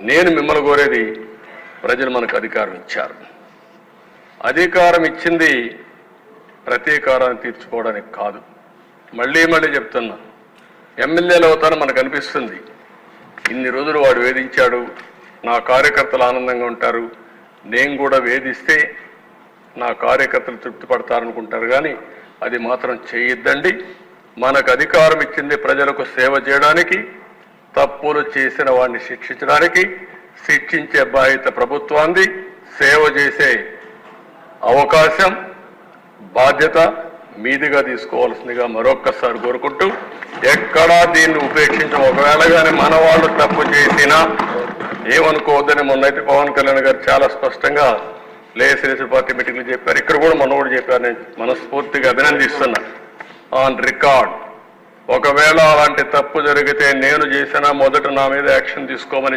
నేను మిమ్మల్ని కోరేది, ప్రజలు మనకు అధికారం ఇచ్చారు. అధికారం ఇచ్చింది ప్రతీకారాన్ని తీర్చుకోవడానికి కాదు. మళ్ళీ మళ్ళీ చెప్తున్నా, ఎమ్మెల్యేలు అవుతానని మనకు అనిపిస్తుంది. ఇన్ని రోజులు వాడు వేధించాడు, నా కార్యకర్తలు ఆనందంగా ఉంటారు, నేను కూడా వేధిస్తే నా కార్యకర్తలు తృప్తి పడతారనుకుంటారు. కానీ అది మాత్రం చేయొద్దండి. మనకు అధికారం ఇచ్చింది ప్రజలకు సేవ చేయడానికి, తప్పులు చేసిన వాడిని శిక్షించడానికి. శిక్షించే బాధ్యత ప్రభుత్వాన్ని, సేవ చేసే అవకాశం బాధ్యత మీదిగా తీసుకోవాల్సిందిగా మరొక్కసారి కోరుకుంటూ, ఎక్కడా దీన్ని ఉపేక్షించం. ఒకవేళ కానీ మన వాళ్ళు తప్పు చేసినా ఏమనుకోవద్దని మొన్నైతే పవన్ కళ్యాణ్ గారు చాలా స్పష్టంగా లేజిస్లేటివ్ పార్టీ మీటింగ్లు చెప్పారు. ఇక్కడ కూడా మొన్న కూడా చెప్పారు. నేను మనస్ఫూర్తిగా అభినందిస్తున్నా. ఆన్ రికార్డ్, ఒకవేళ అలాంటి తప్పు జరిగితే నేను చేసినా మొదట నా మీద యాక్షన్ తీసుకోమని